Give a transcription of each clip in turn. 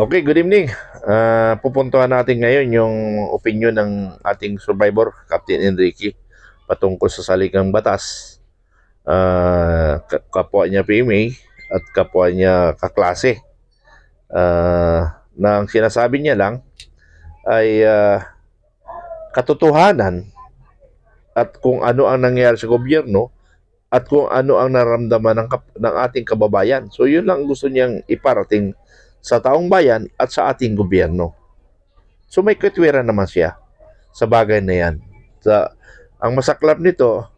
Okay, good evening. Pupuntahan natin ngayon yung opinion ng ating survivor, Captain Enrique, patungkol sa saligang batas. Kapwa niya PMA at kapwa niya kaklase. Na ang sinasabi niya lang ay katotohanan at kung ano ang nangyayari sa gobyerno at kung ano ang naramdaman ng ating kababayan. So yun lang gusto niyang iparating sa taong bayan at sa ating gobyerno. So may katwiran naman siya sa bagay na yan. Ang masaklap nito,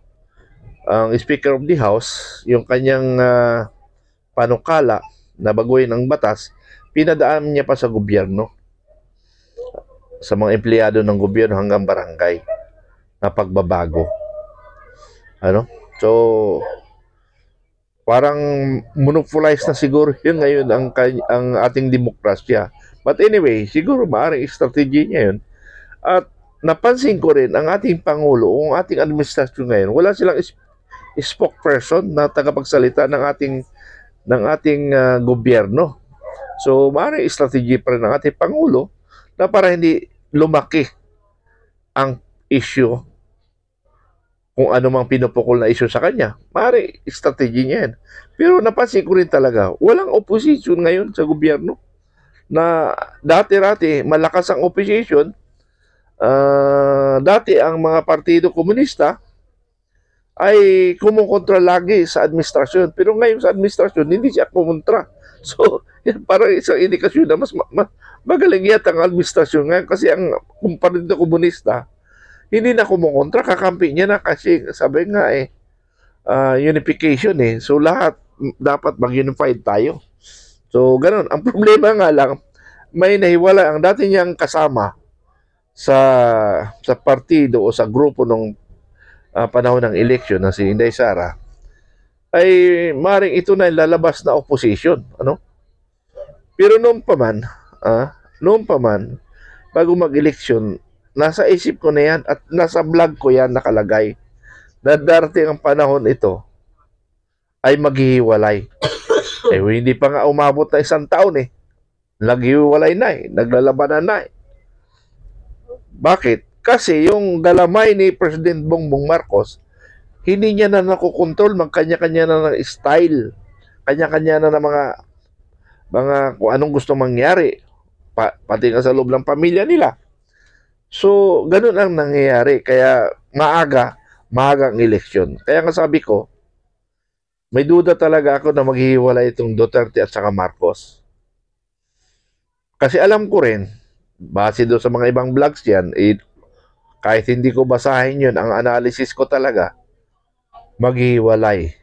ang Speaker of the House, yung kanyang panukala na baguhin ang batas, pinadaan niya pa sa gobyerno, sa mga empleyado ng gobyerno hanggang barangay na pagbabago. So, parang monopolize na siguro yun ngayon ang ating demokrasya. But anyway, siguro maaaring strategy niya yun. At napansin ko rin ang ating Pangulo, ang ating administrasyon ngayon, wala silang spokesperson na tagapagsalita ng ating gobyerno. So, maaaring strategy pa rin ng ating Pangulo na para hindi lumaki ang issue, kung ano mang pinupukol na issue sa kanya, maaari strategy niya yan. Pero napansin ko rin talaga, walang opposition ngayon sa gobyerno. Na dati-rati, malakas ang opposition. Dati ang mga partido komunista ay kumukontra lagi sa administrasyon. Pero ngayon sa administrasyon, hindi siya kumontra. So, yan parang isang indikasyon na mas magaling yata ang administrasyon ngayon kasi ang partido komunista, hindi na kumukontra, kakampi niya na kasi sabi nga unification eh. So lahat dapat mag-unified tayo. So ganun. Ang problema nga lang, may nahiwala ang dati niyang kasama sa partido o sa grupo nung panahon ng election na si Inday Sara, ay maring ito na lalabas na opposition. Pero noon pa man, bago mag-election, nasa isip ko na yan at nasa vlog ko yan nakalagay na darating ang panahon ito ay maghihiwalay. Hindi pa nga umabot na isang taon eh. Naghihiwalay na eh. Naglalabanan na eh. Bakit? Kasi yung galamay ni President Bongbong Marcos, hindi niya na nakokontrol, magkanya-kanya na ng style. Kanya-kanya na ng mga kung anong gusto mangyari. Pati nga sa loob ng pamilya nila. So, ganun ang nangyayari. Kaya maaga ang eleksyon. Kaya nga sabi ko, may duda talaga ako na maghihiwalay itong Duterte at saka Marcos. Kasi alam ko rin, base doon sa mga ibang vlogs yan, kahit hindi ko basahin yun, ang analysis ko talaga, maghihiwalay.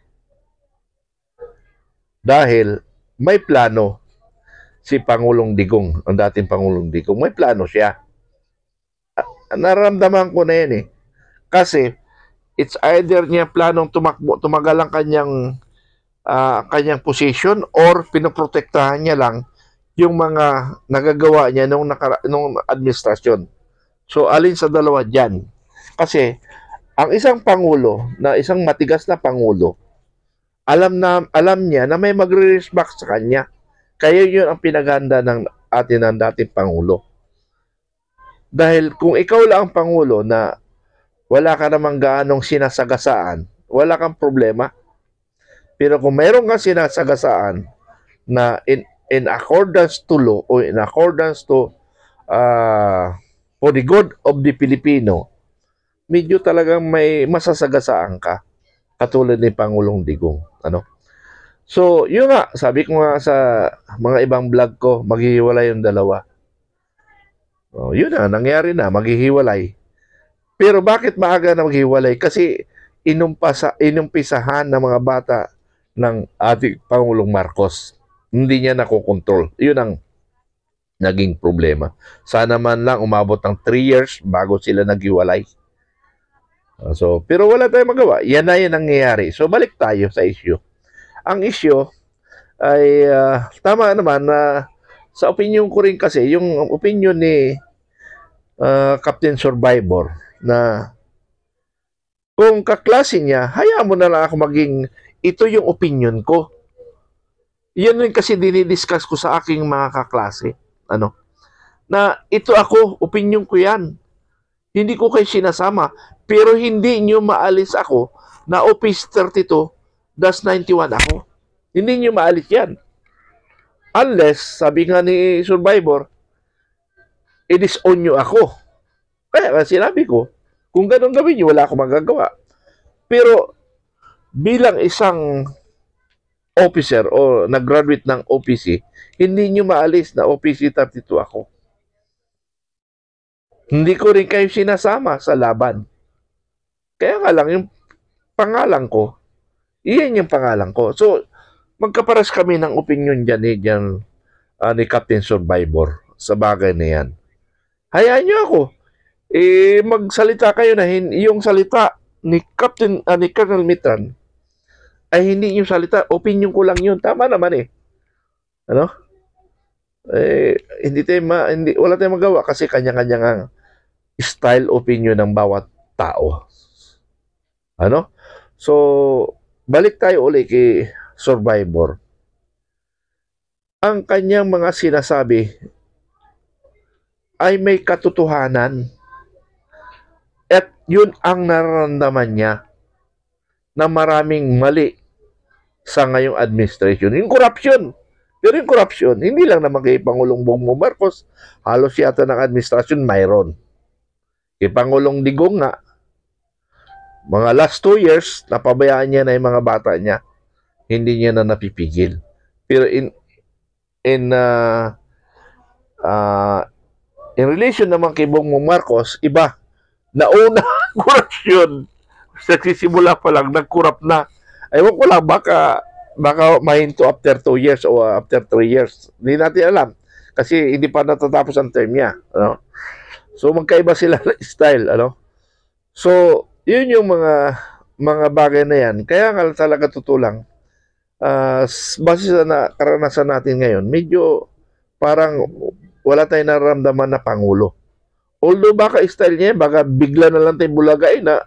Dahil may plano si Pangulong Digong, ang dating Pangulong Digong. May plano siya. Nararamdaman ko na yan eh. Kasi, it's either niya planong tumagal ang kanyang position or pinoprotektahan niya lang yung mga nagagawa niya nung administrasyon. So, alin sa dalawa dyan? Kasi, ang isang pangulo, na isang matigas na pangulo, alam niya na may magre-respect sa kanya. Kaya yun ang pinaganda ng dating pangulo. Dahil kung ikaw lang ang pangulo na wala ka namang gaanong sinasagasaan, wala kang problema. Pero kung mayroon kang sinasagasaan na in accordance to law o in accordance to for the good of the Filipino, medyo talagang may masasagasaan ka, katulad ni Pangulong Digong. So, yun nga, sabi ko nga sa mga ibang vlog ko, maghihiwalay yung dalawa. Yun na, nangyari na, maghihiwalay. Pero bakit maaga na maghihiwalay? Kasi inumpisahan ng mga bata ng ating Pangulong Marcos. Hindi niya nakokontrol. Yun ang naging problema. Sana man lang umabot ng 3 years bago sila naghiwalay. Pero wala tayong magawa. Yan na yan nangyayari. So balik tayo sa issue. Ang issue ay tama naman na sa opinion ko rin kasi, yung opinion ni Captain Survivor na kung kaklase niya, hayaan mo na lang ako maging, ito yung opinion ko. Yan rin kasi dinidiscuss ko sa aking mga kaklase. ano, na ito ako, opinion ko yan. Hindi ko kayo sinasama, pero hindi nyo maalis ako na Office 32-91 ako. Hindi nyo maalis yan. Unless, sabi nga ni Survivor, i-disown nyo ako. Kaya nga sinabi ko, kung ganun gawin nyo, wala akong magagawa. Pero, bilang isang officer o nag-graduate ng OPC, hindi nyo maalis na OPC 32 ako. Hindi ko rin kayo sinasama sa laban. Kaya nga lang, yung pangalan ko, iyan yung pangalan ko. So, magkaparas kami ng opinion dyan ni Captain Survivor sa bagay na yan. Hayaan nyo ako. Magsalita kayo na yung salita ni ni Colonel Mitran ay hindi yung salita, opinion ko lang yun. Tama naman eh. Ano? Wala tayong magawa kasi kanya-kanyang style opinion ng bawat tao. Ano? So, balik tayo ulit kay Survivor. Ang kanyang mga sinasabi ay may katotohanan at yun ang nararamdaman niya na maraming mali sa ngayong administration. Yung corruption. Pero yung corruption, hindi lang naman kay Pangulong Bongbong Marcos, halos yata ng administrasyon mayroon. Kay Pangulong Digong nga, mga last 2 years, napabayaan niya na yung mga bata niya. Hindi niya na napipigil. Pero in relation naman kay Bongbong Marcos, iba. Nauna ang korupsyon. Nagsisimula pa lang, nag-corrupt na. Ewan ko lang, baka mahinto after 2 years o after 3 years. Hindi natin alam. Kasi hindi pa natatapos ang term niya. Ano? So, magkaiba sila style. Ano? So, yun yung mga bagay na yan. Kaya nga talaga tutulang. Base sa karanasan natin ngayon, medyo parang wala tayong nararamdaman na Pangulo. Although baka style niya, baka bigla na lang tayong bulagay na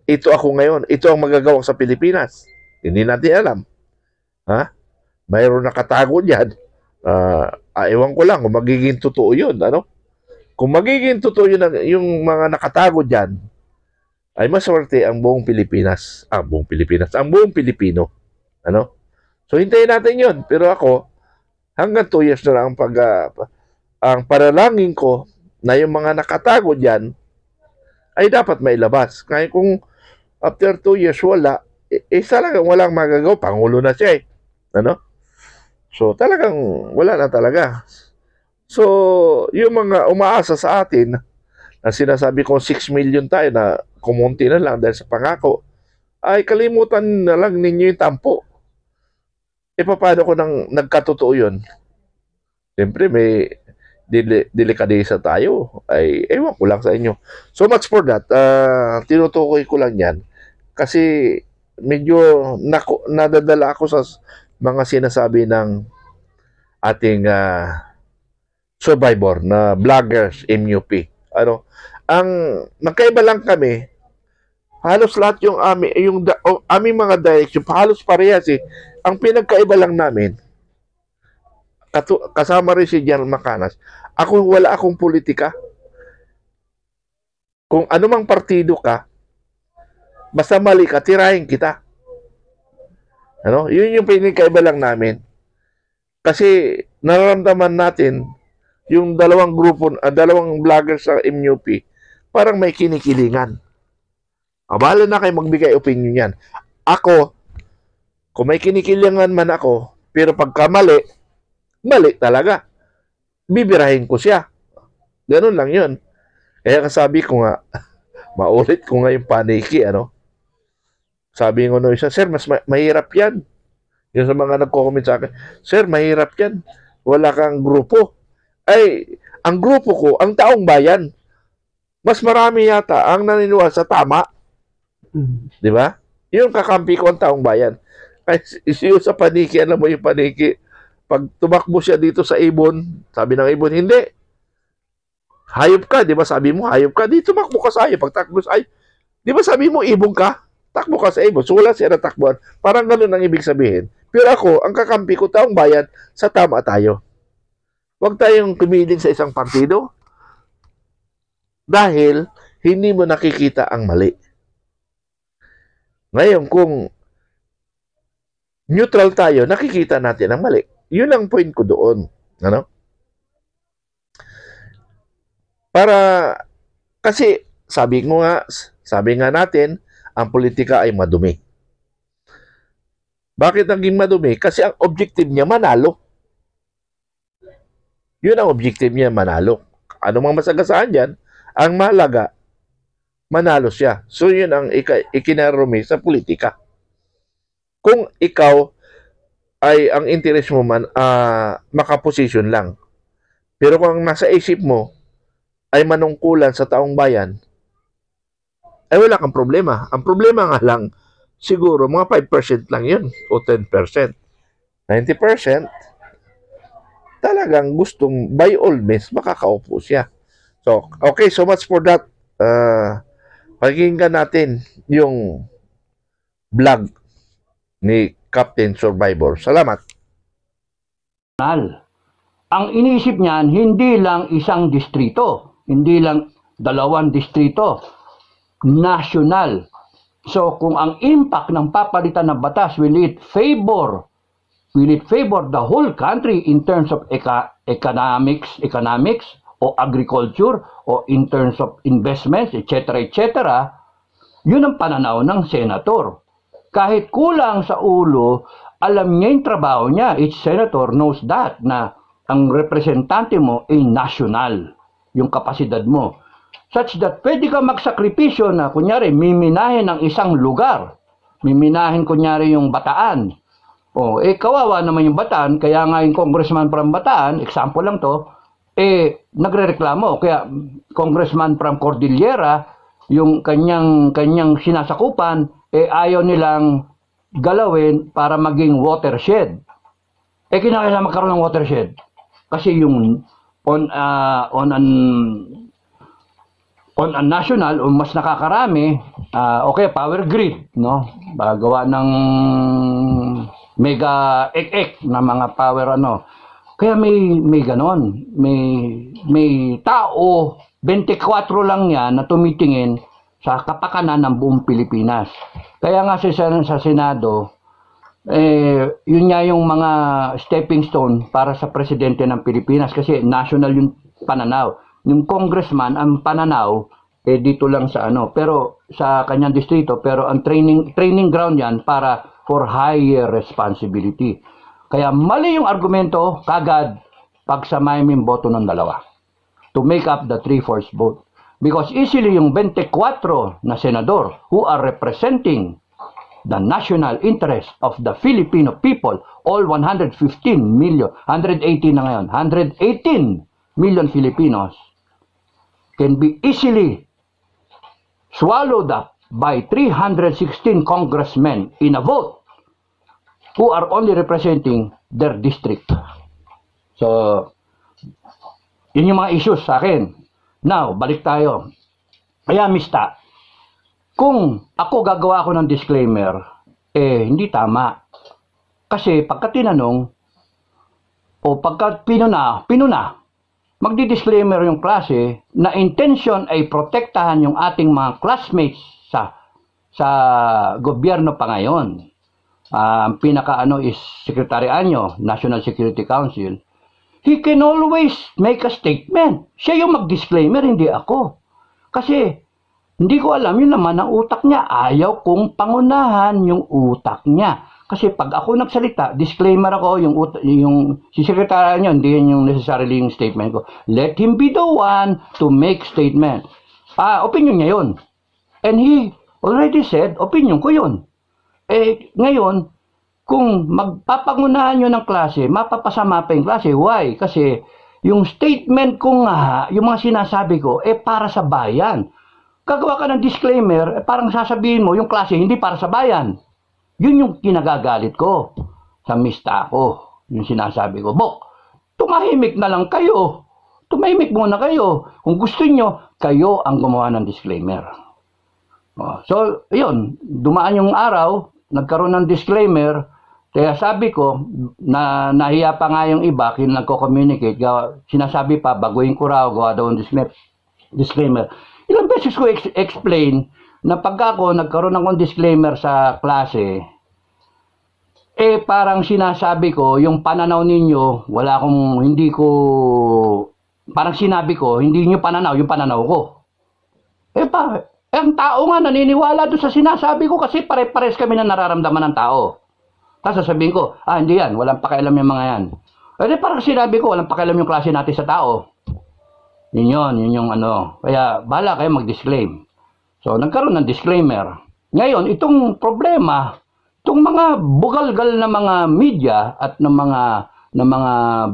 ito ako ngayon, ito ang magagawa sa Pilipinas. Hindi natin alam. Ha? Mayroon nakatago dyan. Ewan ko lang kung magiging totoo yun. Ano? Kung magiging totoo yun, yung mga nakatago dyan, ay maswerte ang buong Pilipinas. Ang buong Pilipino. Ano? So, hintayin natin yun. Pero ako, hanggang 2 years na lang ang panalangin ko na yung mga nakatago dyan ay dapat mailabas. Kaya kung after 2 years wala, talagang walang magagawa. Pangulo na siya eh. Ano? So, talagang wala na talaga. So, yung mga umaasa sa atin, na sinasabi ko 6 million tayo na kumunti na lang dahil sa pangako, ay kalimutan na lang ninyo yung tampo. Paano ko nang nagkatotoo yun? Siyempre, may delikadesa tayo. Ay, ewan ko lang sa inyo. So much for that. Tinutukoy ko lang yan. Kasi medyo nadadala ako sa mga sinasabi ng ating Survivor na vloggers MUP. Ano? Ang magkaiba lang kami, halos lahat yung aming mga direction, halos parehas eh. Ang pinagkaiba lang namin, kasama rin si General Macanas, wala akong politika. Kung anumang partido ka, basta mali ka, tirahin kita. Ano? Yun yung pinagkaiba lang namin. Kasi nararamdaman natin yung dalawang vloggers sa MUP, parang may kinikilingan. Abala na kayo magbigay opinion yan. Ako, kung may kinikilingan man ako, pero pagka mali talaga. Bibirahin ko siya. Ganun lang yun. Kaya sabi ko nga, maulit ko nga yung paniki, ano? Sabi ko no isa, sir, mas mahirap yan. Yung sa mga nagko-comment sa akin, sir, mahirap yan. Wala kang grupo. Ay, ang grupo ko, ang taong bayan. Mas marami yata ang naniniwala sa tama. Di ba? Yung kakampi ko ang taong bayan. Ay, isiyo sa paniki, alam mo yung paniki. Pag tumakbo siya dito sa ibon, sabi ng ibon, hindi. Hayop ka, di ba sabi mo, hayop ka. Di tumakbo ka sa hayop. Pag takbo sa hayop, di ba sabi mo, ibon ka? Takbo ka sa ibon. So wala siya natakbuhan. Parang ganun ang ibig sabihin. Pero ako, ang kakampi ko, taong bayan, sa tama tayo. Huwag tayong kumilig sa isang partido dahil hindi mo nakikita ang mali. Ngayon, kung neutral tayo, nakikita natin ang mali. Yun ang point ko doon. Ano? Para, kasi sabi nga natin, ang politika ay madumi. Bakit naging madumi? Kasi ang objective niya manalo. Yun ang objective niya, manalo. Ano mang masagasaan dyan, ang mahalaga, manalo siya. So yun ang ikinarumi sa politika. Kung ikaw ay ang interest mo man, makaposisyon lang. Pero kung ang nasa isip mo ay manungkulan sa taong bayan, ay wala kang problema. Ang problema nga lang, siguro mga 5% lang yun o 10%. 90%, talagang gustong by all means makakaupo siya. So, okay, so much for that. Pakinggan natin yung vlog ni Captain Survivor. Salamat. Ang iniisip niyan, hindi lang isang distrito, hindi lang 2 distrito, national. So, kung ang impact ng papalitan ng batas, will it favor the whole country in terms of economics o agriculture o in terms of investments, etc., etc., yun ang pananaw ng senator. Kahit kulang sa ulo, alam niya yung trabaho niya. Each senator knows that, na ang representante mo ay national, yung kapasidad mo. Such that pwede ka magsakripisyo na, kunyari, miminahin ang isang lugar. Miminahin, kunyari, yung Bataan. Kawawa naman yung Bataan, kaya nga yung congressman from Bataan, example lang to, nagrereklamo. Kaya congressman from Cordillera, yung kanyang sinasakupan, ayaw nilang galawin para maging watershed. Kinakailangan magkaroon ng watershed. Kasi yung on a national, o mas nakakarami, power grid, no? Gawa ng mega ek na mga power Kaya may ganon. May tao, 24 lang yan na tumitingin sa kapakanan ng buong Pilipinas. Kaya nga sa Senado, yun nga yung mga stepping stone para sa presidente ng Pilipinas kasi national yung pananaw. Yung congressman, ang pananaw, dito lang sa pero sa kanyang distrito, pero ang training ground yan para for higher responsibility. Kaya mali yung argumento, kagad pagsamahin mo yung boto ng dalawa to make up the 3/4 vote. Because easily yung 24 na senador who are representing the national interest of the Filipino people, all 115 million, 118 na ngayon, 118 million Filipinos can be easily swallowed up by 316 congressmen in a vote who are only representing their district. So, yun yung mga issues sa akin. Now, balik tayo. Kaya, Mista, kung ako gagawa ako ng disclaimer, hindi tama. Kasi pagka tinanong, o pagka pinuna, magdi-disclaimer yung klase na intention ay protektahan yung ating mga classmates sa gobyerno pa ngayon. Ang pinaka is Secretary Anyo, National Security Council. He can always make a statement. Siya yung mag-disclaimer, hindi ako. Kasi hindi ko alam yun naman ang utak niya. Ayaw kong pangunahan yung utak niya. Kasi pag ako nagsalita, disclaimer ako, yung si Secretary Anyo, hindi yun yung necessarily yung statement ko. Let him be the one to make statement. Opinion niya yun. And he already said, opinion ko yun. Ngayon, kung magpapangunahan nyo ng klase, mapapasama pa yung klase. Why? Kasi yung statement ko nga, yung mga sinasabi ko, para sa bayan. Gagawa ka ng disclaimer, parang sasabihin mo, yung klase hindi para sa bayan. Yun yung kinagagalit ko sa Mista ko. Yung sinasabi ko, Bok, tumahimik na lang kayo. Tumahimik muna kayo. Kung gusto nyo, kayo ang gumawa ng disclaimer. So, yun, dumaan yung araw, nagkaroon ng disclaimer, Kaya sabi ko, na nahiya pa nga yung iba, nagko-communicate, sinasabi pa, baguhin ko raw, gawa daw ng disclaimer. Ilang beses ko explain na pag ako nagkaroon ng disclaimer sa klase, parang sinasabi ko, yung pananaw ninyo, parang sinabi ko, hindi nyo pananaw, yung pananaw ko. Ang tao nga naniniwala doon sa sinasabi ko kasi pare-pares kami na nararamdaman ng tao. Tapos sasabihin ko, hindi yan, walang pakialam yung mga yan. Parang sinabi ko, walang pakialam yung klase natin sa tao. Yun yung ano. Kaya, bahala kayo mag-disclaim. So, nagkaroon ng disclaimer. Ngayon, itong problema, itong mga bugalgal na mga media at ng mga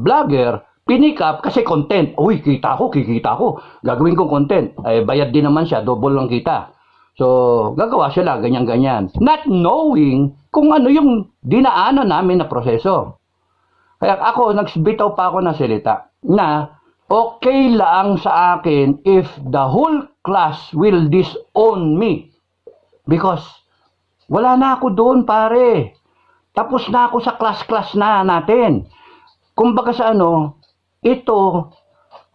vlogger, pinick up kasi content. Uy, kikita ko. Gagawin kong content. Bayad din naman siya, double lang kita. So, gagawa sila, ganyan-ganyan. Not knowing kung ano yung dinaanan namin na proseso. Kaya ako, nagbitaw pa ako ng salita na okay lang sa akin if the whole class will disown me. Because wala na ako doon, pare. Tapos na ako sa class na natin. Kumbaga sa ito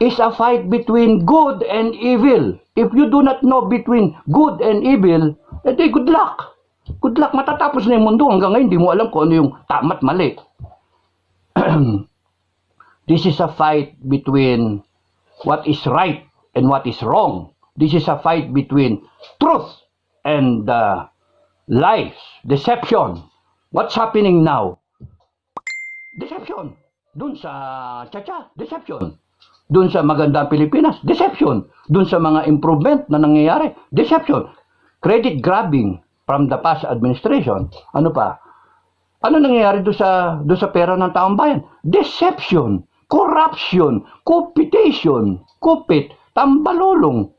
is a fight between good and evil. If you do not know between good and evil, good luck. Good luck, matatapos na yung mundo. Hanggang ngayon, hindi mo alam kung ano yung tama at mali. This is a fight between what is right and what is wrong. This is a fight between truth and lies, deception. What's happening now? Deception. Doon sa Chacha, deception. Doon sa magandang Pilipinas, deception. Doon sa mga improvement na nangyayari, deception. Credit grabbing from the past administration. Ano pa? Ano nangyayari doon sa pera ng taong bayan? Deception, corruption, computation, kupit, tambalolong.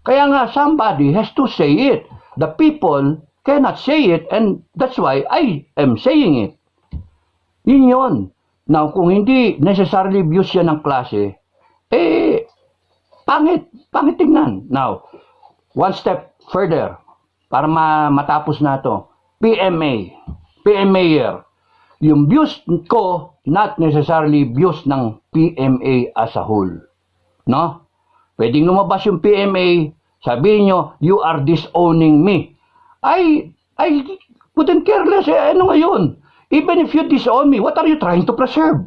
Kaya nga somebody has to say it. The people cannot say it and that's why I am saying it. Yun. Now, kung hindi necessarily views yan ng klase, pangit tingnan. Now, one step further, para matapos na to, PMA year. Yung views ko, not necessarily views ng PMA as a whole. No? Pwedeng lumabas yung PMA, sabihin nyo, you are disowning me. I couldn't care less. Ano ngayon? Even if you disown me, what are you trying to preserve?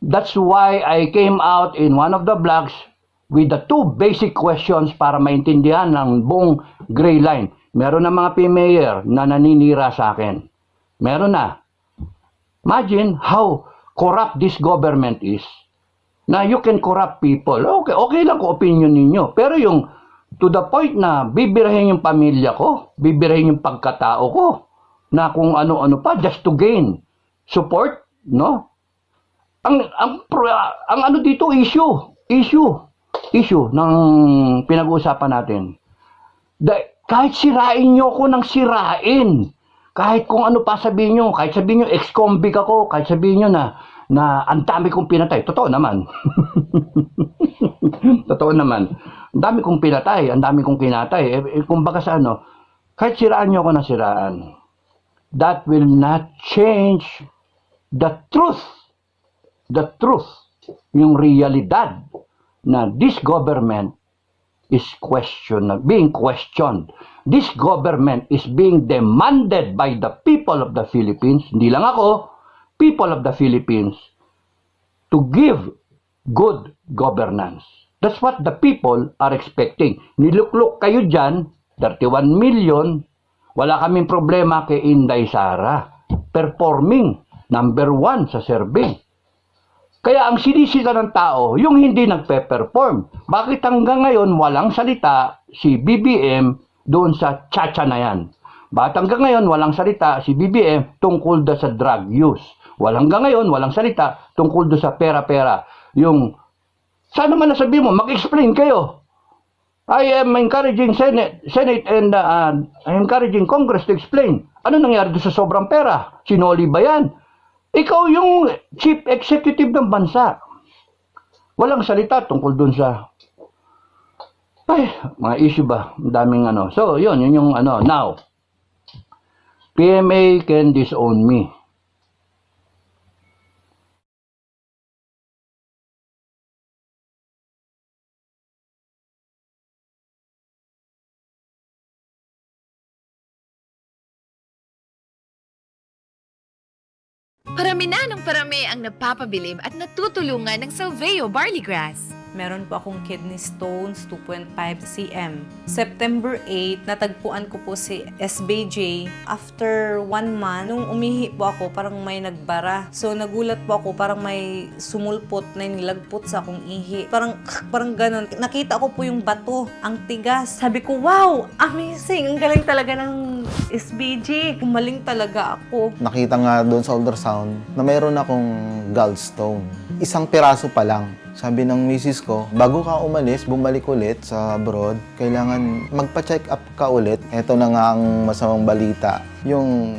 That's why I came out in one of the blogs with the two basic questions para maintindihan ng buong gray line. Meron na mga PMAyer na naninira sa akin. Meron na. Imagine how corrupt this government is. Na you can corrupt people. Okay lang kung opinion ninyo. Pero yung to the point na bibirahin yung pamilya ko, bibirahin yung pagkatao ko, na kung ano-ano pa just to gain support, no? Ang ano dito issue ng pinag-uusapan natin. Kahit sirain nyo ko ng sirain, kahit kung ano pa sabihin nyo, kahit sabihin nyo ex-convict ako, kahit sabihin nyo na ang dami kong pinatay, totoo naman. Totoo naman. Ang dami kong pinatay, ang dami kong kinatay. Kumbaga sa kahit siraan nyo ako ng siraan, that will not change the truth. The truth, yung realidad na this government is being questioned. This government is being demanded by the people of the Philippines, hindi lang ako, people of the Philippines, to give good governance. That's what the people are expecting. Niluklok kayo dyan, 31 million, wala kaming problema kay Inday Sara. Performing, number 1 sa survey. Kaya ang sinisita ng tao, yung hindi nagpe-perform. Bakit hanggang ngayon walang salita si BBM doon sa Chacha na yan? Bakit hanggang ngayon walang salita si BBM tungkol doon sa drug use? Hanggang ngayon walang salita tungkol doon sa pera-pera. Yung, sana man nasabihin mo, mag-explain kayo. I am encouraging Senate and I am encouraging Congress to explain. Ano nangyari doon sa sobrang pera? Sinoli ba yan? Ikaw yung chief executive ng bansa. Walang salita tungkol doon sa mga issue ba? Ang daming So, yun yung Now, PMA can disown me. Parami na ng parami ang napapabilib at natutulungan ng Salveo Barley Grass. Meron po akong kidney stones, 2.5 cm. September 8, natagpuan ko po si SBJ. After 1 month, nung umihi po ako, parang may nagbara. So, nagulat po ako, parang may sumulpot na nilagpot sa akong ihi. Parang ganun. Nakita ko po yung bato, ang tigas. Sabi ko, wow, amazing! Ang galing talaga ng SBJ. Gumaling talaga ako. Nakita nga doon sa ultrasound na mayroon akong gallstone. Isang piraso pa lang. Sabi ng misis ko, bago ka umalis, bumalik ulit sa abroad, kailangan magpa-check up ka ulit. Ito na nga ang masamang balita. Yung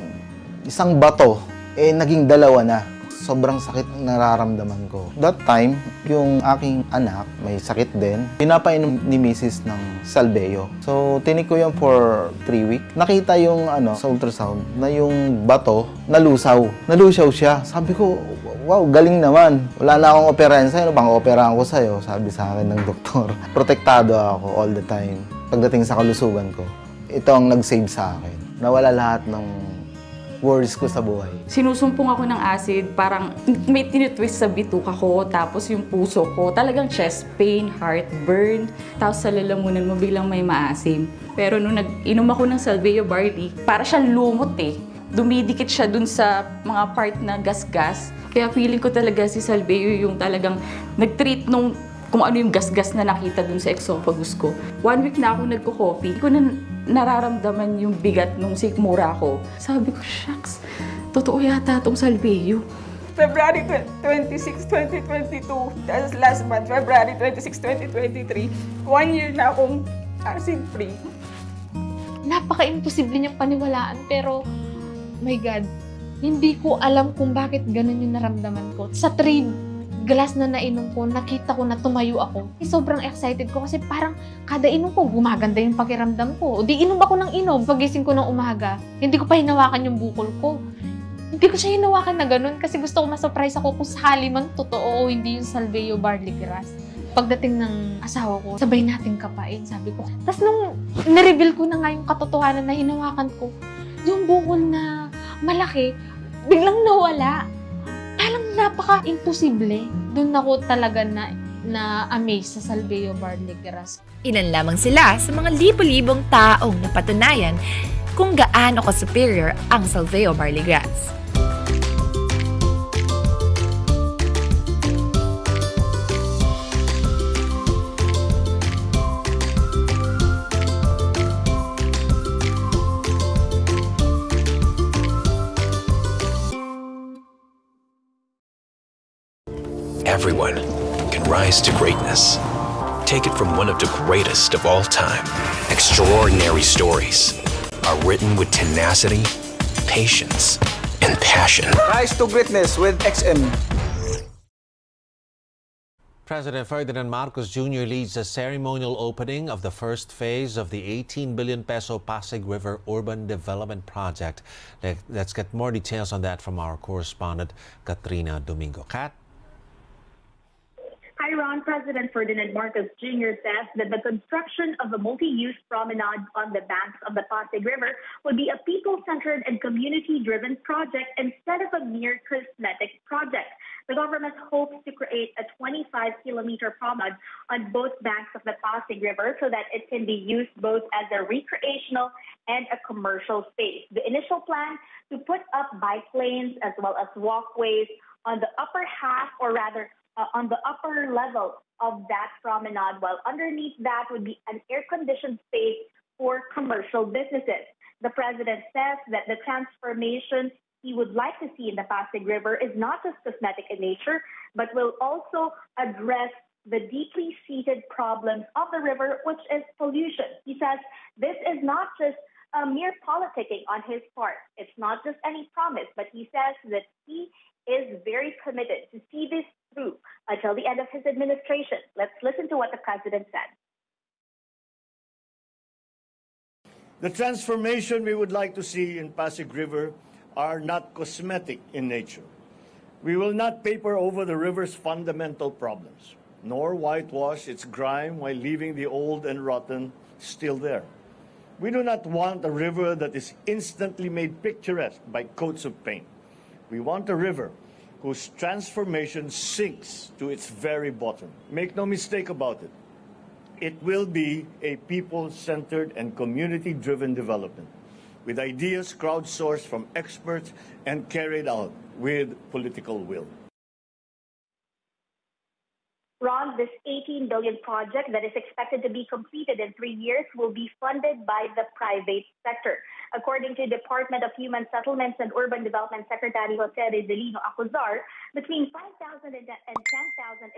isang bato, naging 2 na. Sobrang sakit ang nararamdaman ko. That time, yung aking anak, may sakit din. Pinapainom ni misis ng Salveo. So, tinik ko yun for 3 weeks. Nakita yung sa ultrasound na yung bato nalusaw. Nalusaw siya. Sabi ko, wow, galing naman. Wala na akong operahan sa'yo. Ano bang operahan ko sa'yo? Sabi sa akin ng doktor. Protektado ako all the time. Pagdating sa kalusugan ko, ito ang nag-save sa akin. Nawala lahat ng worries ko sa buhay. Sinusumpong ako ng acid, parang may tinitwist sa bituka ko, tapos yung puso ko, talagang chest pain, heartburn, tapos sa lalamunan mo biglang may maasim. Pero nung nag-inom ako ng Salveo Barley, para siyang lumot eh. Dumidikit siya dun sa mga part na gas-gas. Kaya feeling ko talaga si Salveo yung talagang nag-treat nung kung ano yung gas-gas na nakita dun sa esophagus ko. 1 week na ako nagko-coffee. Hindi ko na nararamdaman yung bigat nung sikmura ko. Sabi ko, shucks, totoo yata itong Salveo. February 26, 2022, that's last month, February 26, 2023, 1 year na akong acid-free. Napaka-imposible niyang paniwalaan, pero, my God, hindi ko alam kung bakit ganun yung naramdaman ko. Sa 3 glass na nainom ko, nakita ko na tumayo ako. Sobrang excited ko kasi parang kada inom ko, gumaganda yung pakiramdam ko. Di inom ako ng inom. Pagising ko ng umaga, hindi ko pa hinawakan yung bukol ko. Hindi ko siya hinawakan na ganun kasi gusto ko ma-surprise ako kung sakali man totoo o hindi yung Salveo Barley Grass. Pagdating ng asawa ko, sabay nating kapain, sabi ko. Tapos nung nireveal ko na nga yung katotohanan na hinawakan ko, yung bukol na malaki, biglang nawala. Parang napaka-imposible. Doon ako talaga na-amaze sa Salveo Barley Grass. Ilan lamang sila sa mga libo-libong taong napatunayan kung gaano ka-superior ang Salveo Barley Grass. Everyone can rise to greatness. Take it from one of the greatest of all time. Extraordinary stories are written with tenacity, patience, and passion. Rise to greatness with XM. President Ferdinand Marcos Jr. leads the ceremonial opening of the first phase of the 18 billion peso Pasig River Urban Development Project. Let's get more details on that from our correspondent, Katrina Domingo. Kat? Hi, Ron. President Ferdinand Marcos Jr. says that the construction of a multi-use promenade on the banks of the Pasig River would be a people-centered and community-driven project instead of a mere cosmetic project. The government hopes to create a 25-kilometer promenade on both banks of the Pasig River so that it can be used both as a recreational and a commercial space. The initial plan to put up bike lanes as well as walkways on the upper half, or rather on the upper level of that promenade, while underneath that would be an air-conditioned space for commercial businesses. The president says that the transformation he would like to see in the Pasig River is not just cosmetic in nature, but will also address the deeply seated problems of the river, which is pollution. He says this is not just a mere politicking on his part. It's not just any promise, but he says that he is very committed to see this through until the end of his administration. Let's listen to what the president said. The transformation we would like to see in Pasig River are not cosmetic in nature. We will not paper over the river's fundamental problems, nor whitewash its grime while leaving the old and rotten still there. We do not want a river that is instantly made picturesque by coats of paint. We want a river whose transformation sinks to its very bottom. Make no mistake about it. It will be a people-centered and community-driven development, with ideas crowdsourced from experts and carried out with political will. Ron, this 18 billion project that is expected to be completed in 3 years will be funded by the private sector. According to Department of Human Settlements and Urban Development Secretary Jose Rizalino Acuzar, between 5,000 and 10,000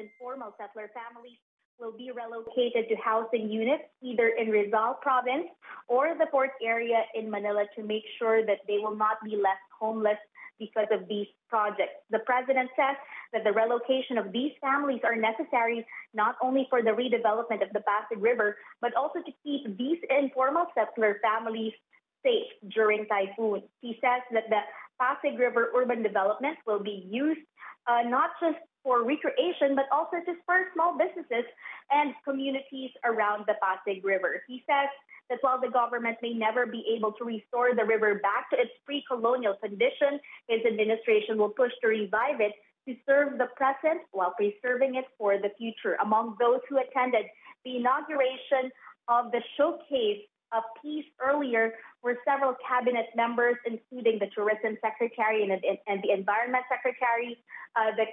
informal settler families will be relocated to housing units either in Rizal Province or the port area in Manila to make sure that they will not be left homeless because of these projects. The president says that the relocation of these families are necessary not only for the redevelopment of the Pasig River, but also to keep these informal settler families safe during typhoons. He says that the Pasig River urban development will be used not just for recreation, but also to spur small businesses and communities around the Pasig River. He says that while the government may never be able to restore the river back to its pre-colonial condition, his administration will push to revive it to serve the present while preserving it for the future. Among those who attended the inauguration of the Showcase of Peace earlier were several cabinet members, including the Tourism Secretary and the Environment Secretary. The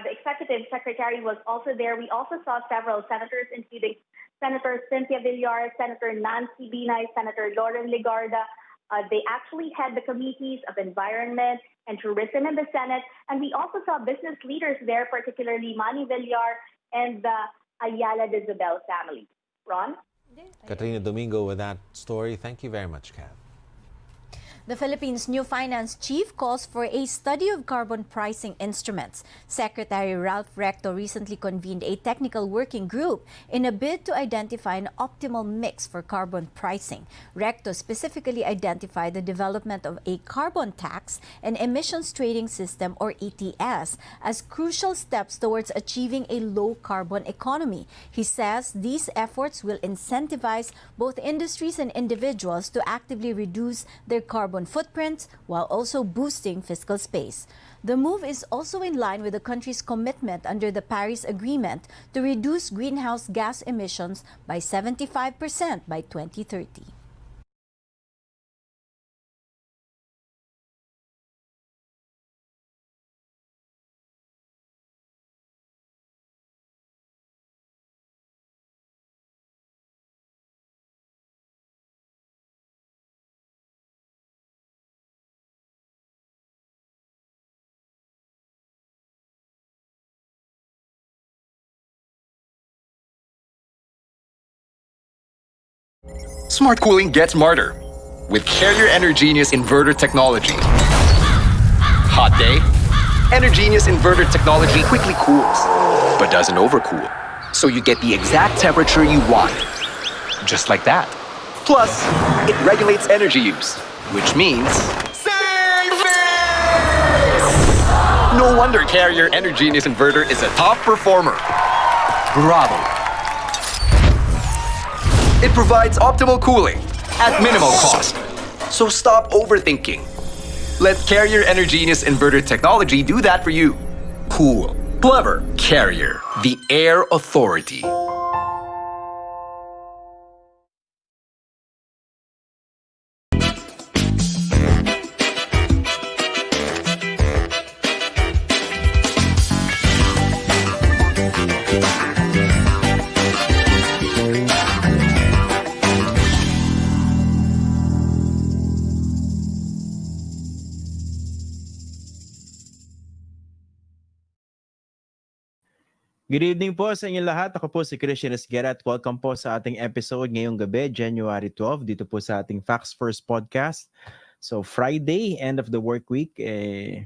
Executive Secretary was also there. We also saw several senators, including Senator Cynthia Villar, Senator Nancy Binay, Senator Lauren Legarda. They actually had the committees of Environment and Tourism in the Senate. And we also saw business leaders there, particularly Manny Villar and the Ayala de Zobel family. Ron? Katrina Domingo with that story. Thank you very much, Kat. The Philippines' new finance chief calls for a study of carbon pricing instruments. Secretary Ralph Recto recently convened a technical working group in a bid to identify an optimal mix for carbon pricing. Recto specifically identified the development of a carbon tax and emissions trading system, or ETS, as crucial steps towards achieving a low-carbon economy. He says these efforts will incentivize both industries and individuals to actively reduce their carbon footprints while also boosting fiscal space. The move is also in line with the country's commitment under the Paris Agreement to reduce greenhouse gas emissions by 75% by 2030. Smart cooling gets smarter with Carrier Energenius inverter technology. Hot day? Energenius inverter technology quickly cools, but doesn't overcool. So you get the exact temperature you want. Just like that. Plus, it regulates energy use, which means savings! No wonder Carrier Energenius inverter is a top performer. Bravo! It provides optimal cooling at minimal cost. So stop overthinking. Let Carrier Energenius inverter technology do that for you. Cool. Clever. Carrier. The Air Authority. Good evening po sa inyong lahat. Ako po si Christian Esguera at welcome po sa ating episode ngayong gabi, January 12, dito po sa ating Facts First podcast. So Friday, end of the work week,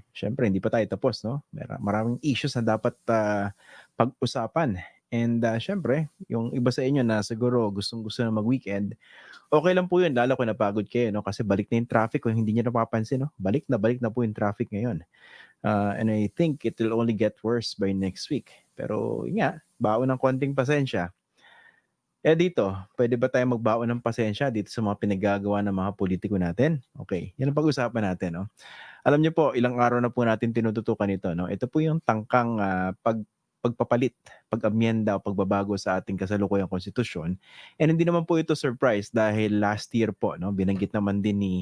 syempre hindi pa tayo tapos, no? Maraming issues na dapat pag-usapan. And syempre, yung iba sa inyo na siguro gustong-gusto na mag-weekend, okay lang po yun, lalo kung napagod kayo, no? Kasi balik na yung traffic kung hindi nyo napapansin, no? Balik na po yung traffic ngayon. And I think it will only get worse by next week. Pero yun nga, baon ng konting pasensya. Dito, pwede ba tayo magbaon ng pasensya dito sa mga pinagagawa ng mga politiko natin? Okay, yan ang pag-usapan natin. No? Alam niyo po, ilang araw na po natin tinututukan ito. No? Ito po yung tangkang pagpapalit, pag-amyenda o pagbabago sa ating kasalukuyang konstitusyon. And hindi naman po ito surprise dahil last year po, no, binanggit naman din ni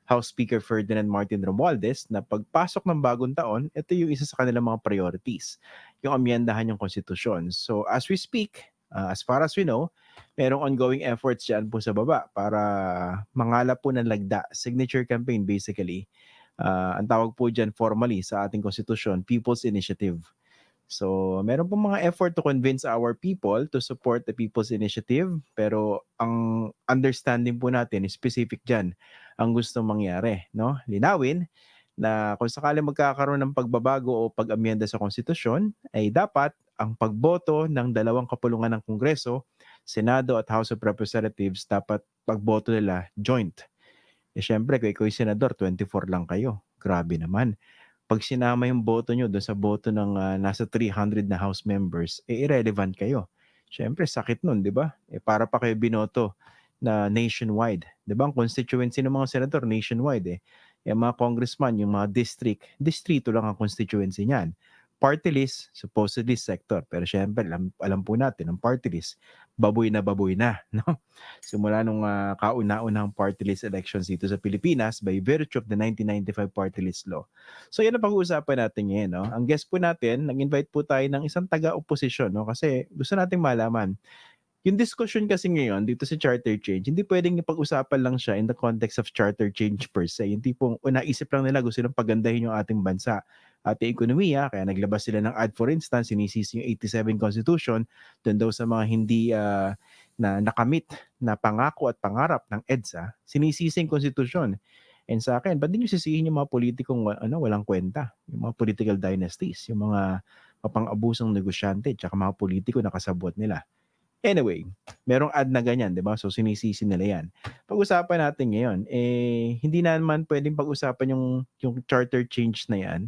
House Speaker Ferdinand Martin Romualdez na pagpasok ng bagong taon, ito yung isa sa kanilang mga priorities, yung amyendahan yung konstitusyon. So as we speak, as far as we know, merong ongoing efforts dyan po sa baba para mangalap po ng lagda, signature campaign basically. Ang tawag po dyan formally sa ating konstitusyon, People's Initiative. So, meron pong mga effort to convince our people to support the People's Initiative, pero ang understanding po natin is specific dyan ang gusto mangyari. No? Linawin na kung sakali magkakaroon ng pagbabago o pag-amyenda sa konstitusyon, ay dapat ang pagboto ng dalawang kapulungan ng Kongreso, Senado at House of Representatives, dapat pagboto nila joint. Siyempre, kung ikaw yung senador, 24 lang kayo. Grabe naman. Pag sinama yung boto nyo doon sa boto ng nasa 300 na House members, irrelevant kayo. Siyempre, sakit nun, di ba? Para pa kayo binoto na nationwide. Di ba? Ang constituency ng mga senador, nationwide. Yung mga congressman, yung mga distrito lang ang constituency niyan. Party list, supposedly sector. Pero syempre, alam po natin, ang party list, baboy na. No? Simula nung kauna-unang party list elections dito sa Pilipinas by virtue of the 1995 party list law. So yan ang pag-uusapan natin ngayon. No? Ang guest po natin, nag-invite po tayo ng isang taga-oposisyon. No? Kasi gusto nating malaman. Yung discussion kasi ngayon dito sa charter change, hindi pwedeng ipag-usapan lang siya in the context of charter change per se. Yung tipong naisip lang nila gusto nilang pagandahin yung ating bansa, ating ekonomiya, kaya naglabas sila ng ad for instance, sinisisi yung 87 Constitution, doon daw sa mga hindi na nakamit na pangako at pangarap ng EDSA, sinisisi yung Constitution. And sa akin, ba't din yung sisihin yung mga politikong walang kwenta? Yung mga political dynasties, yung mga mapang-abusong negosyante, tsaka mga politiko na kasabot nila. Anyway, merong ad na ganyan, di ba? So, sinisisi nila yan. Pag-usapan natin ngayon, hindi naman pwedeng pag-usapan yung charter change na yan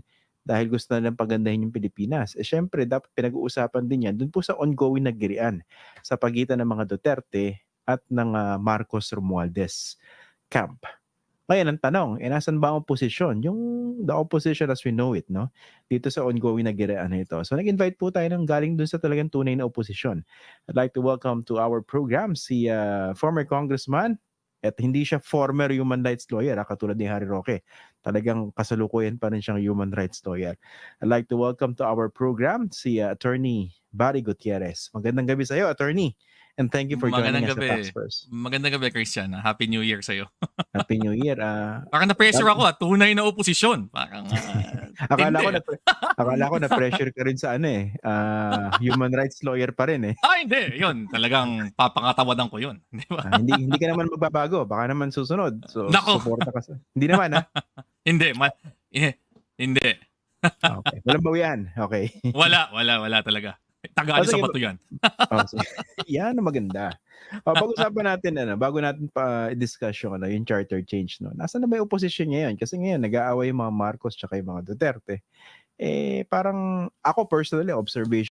dahil gusto na lang pagandahin yung Pilipinas. Syempre, dapat pinag-uusapan din yan dun po sa ongoing na girian sa pagitan ng mga Duterte at ng Marcos Romualdez camp. Ngayon, ang tanong, nasan ba ang opposition? Yung the opposition as we know it, no? Dito sa ongoing na giraan na ito. So, nag-invite po tayo ng galing dun sa talagang tunay na opposition. I'd like to welcome to our program si former congressman at hindi siya former human rights lawyer, katulad ni Harry Roque. Talagang kasalukuyan pa rin siyang human rights lawyer. I'd like to welcome to our program si Attorney Barry Gutierrez. Magandang gabi sa iyo, Attorney. And thank you for joining us sa Facts First. Magandang gabi, Christian. Happy New Year sa'yo. Happy New Year. Parang na-pressure ako, tunay na oposisyon. Parang, akala ko na-pressure ka rin sa human rights lawyer pa rin eh. Hindi. Yun, talagang papangatawadan ko yun. Di ba? Hindi ka naman magbabago. Baka naman susunod. So, suporta ka sa... Hindi naman, ha? Hindi. Hindi. Okay. Walang bawian. Okay. Wala talaga. Tagaan sa bato yan. Yan ang maganda. Pag-usapan natin, bago natin pa-discuss yung charter change. No? Nasaan na ba yung opposition ngayon? Kasi ngayon, nag-aaway yung mga Marcos tsaka yung mga Duterte. Parang ako personally, observation